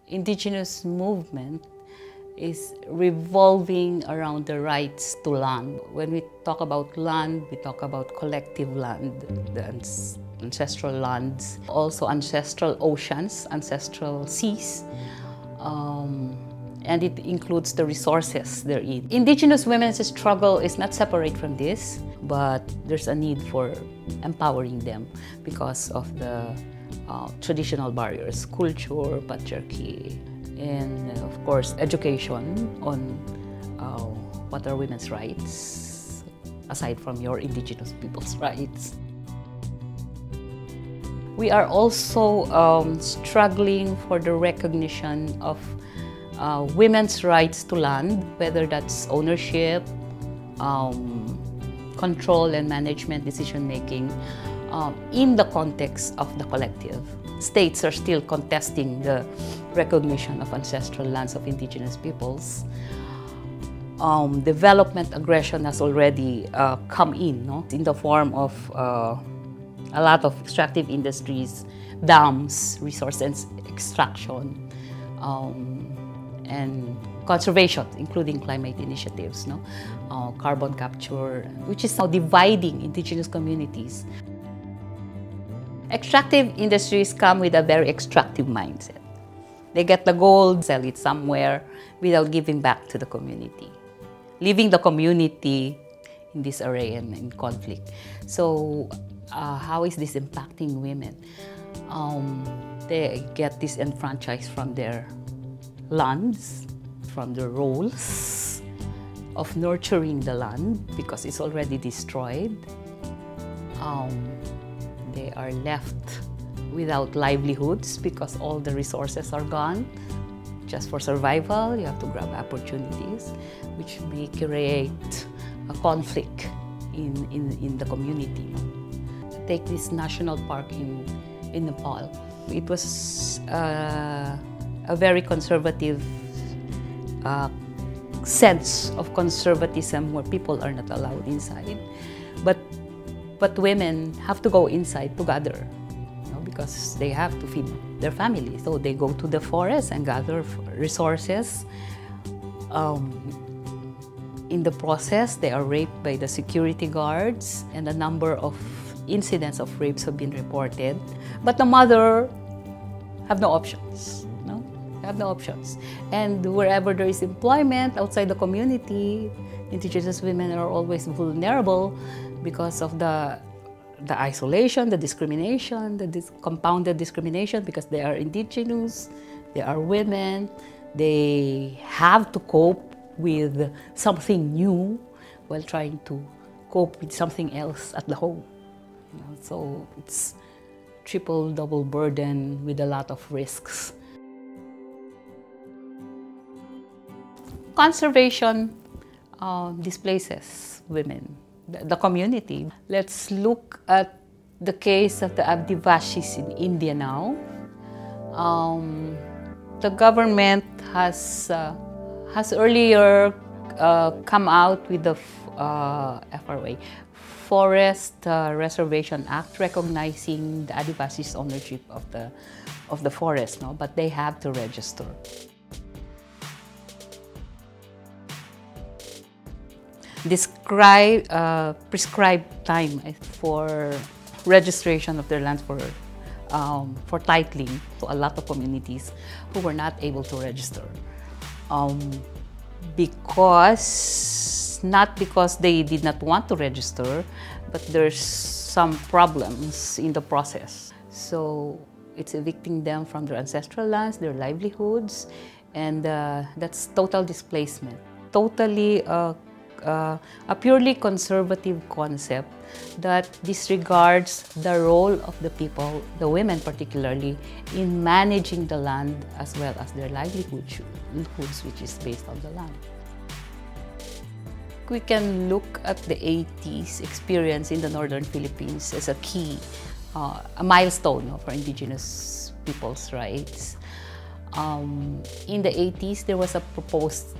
indigenous movement is revolving around the rights to land. When we talk about land, we talk about collective land, the ancestral lands, also ancestral oceans, ancestral seas, and it includes the resources therein. Indigenous women's struggle is not separate from this, but there's a need for empowering them because of the traditional barriers, culture, patriarchy, and of course education on what are women's rights aside from your indigenous people's rights. We are also struggling for the recognition of women's rights to land, whether that's ownership, control and management, decision making, in the context of the collective. States are still contesting the recognition of ancestral lands of indigenous peoples. Development aggression has already come in, no? In the form of a lot of extractive industries, dams, resource extraction, and conservation, including climate initiatives, no? Carbon capture, which is now dividing indigenous communities. Extractive industries come with a very extractive mindset. They get the gold, sell it somewhere without giving back to the community, leaving the community in disarray and in conflict. So how is this impacting women? They get disenfranchised from their lands, from the roles of nurturing the land because it's already destroyed. They are left without livelihoods because all the resources are gone. Just for survival, you have to grab opportunities, which may create a conflict in the community. Take this national park in Nepal. It was a very conservative sense of conservatism where people are not allowed inside. But women have to go inside to gather, you know, because they have to feed their family. So they go to the forest and gather resources. In the process, they are raped by the security guards, and a number of incidents of rapes have been reported. But the mother have no options. No? They have no options. And wherever there is employment outside the community, indigenous women are always vulnerable because of the isolation, the discrimination, the compounded discrimination because they are indigenous, they are women, they have to cope with something new while trying to cope with something else at the home. You know, so it's triple, double burden with a lot of risks. Conservation displaces women, the community. Let's look at the case of the Adivashis in India now. The government has earlier come out with the FRA, Forest Reservation Act, recognizing the Adivashis' ownership of the forest, no? But they have to register. Prescribed time for registration of their lands for titling to a lot of communities who were not able to register. Not because they did not want to register, but there's some problems in the process. So it's evicting them from their ancestral lands, their livelihoods, and that's total displacement. Totally a purely conservative concept that disregards the role of the people, the women particularly, in managing the land as well as their livelihoods, which is based on the land. We can look at the 80s experience in the northern Philippines as a key, a milestone for indigenous people's rights. In the 80s, there was a proposed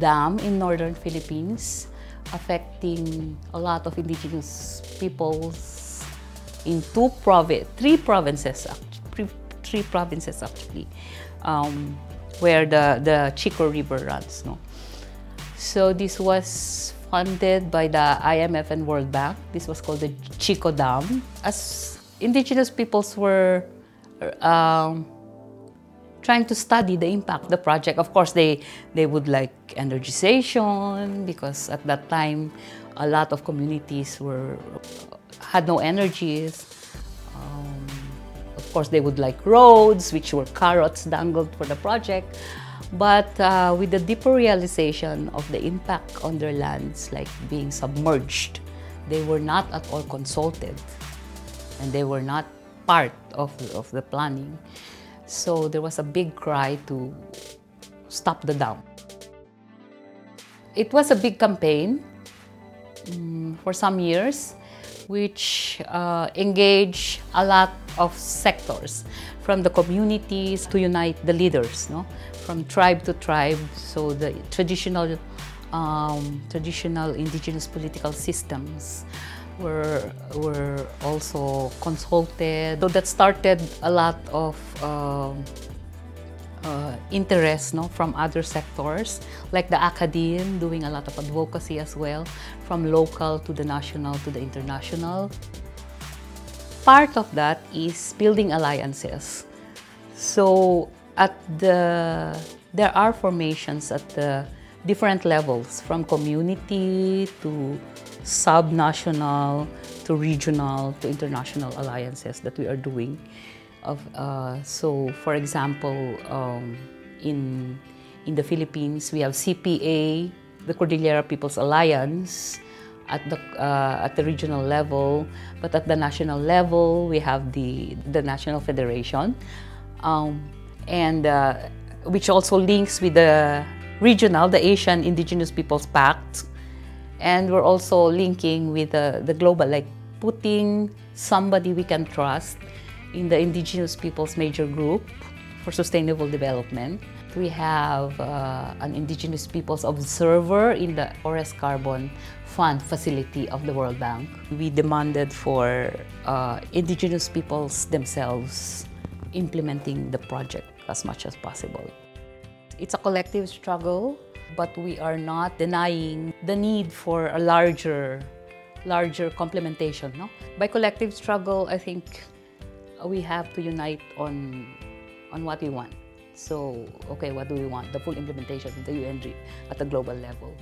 dam in northern Philippines affecting a lot of indigenous peoples in three provinces actually. where the Chico River runs. No? So this was funded by the IMF and World Bank. This was called the Chico Dam. As indigenous peoples were trying to study the impact of the project, of course they would like energization, because at that time a lot of communities had no energies. Of course they would like roads, which were carrots dangled for the project. But with the deeper realization of the impact on their lands, like being submerged, they were not at all consulted, and they were not part of the planning. So there was a big cry to stop the dam. It was a big campaign for some years, which engaged a lot of sectors, from the communities to unite the leaders, no? From tribe to tribe. So the traditional indigenous political systems were also consulted. So that started a lot of interest, no, from other sectors, like the academe doing a lot of advocacy as well, from local to the national to the international. Part of that is building alliances. So there are formations at the different levels, from community to sub-national to regional to international alliances that we are doing. So, for example, in the Philippines, we have CPA, the Cordillera People's Alliance, at the regional level, but at the national level, we have the National Federation, which also links with the regional, the Asian Indigenous Peoples Pact, and we're also linking with the global, like putting somebody we can trust in the Indigenous Peoples Major Group for Sustainable Development. We have an Indigenous Peoples Observer in the Forest Carbon Fund facility of the World Bank. We demanded for Indigenous peoples themselves implementing the project as much as possible. It's a collective struggle, but we are not denying the need for a larger complementation. No? By collective struggle, I think we have to unite on what we want. So, okay, what do we want? The full implementation of the UN at the global level.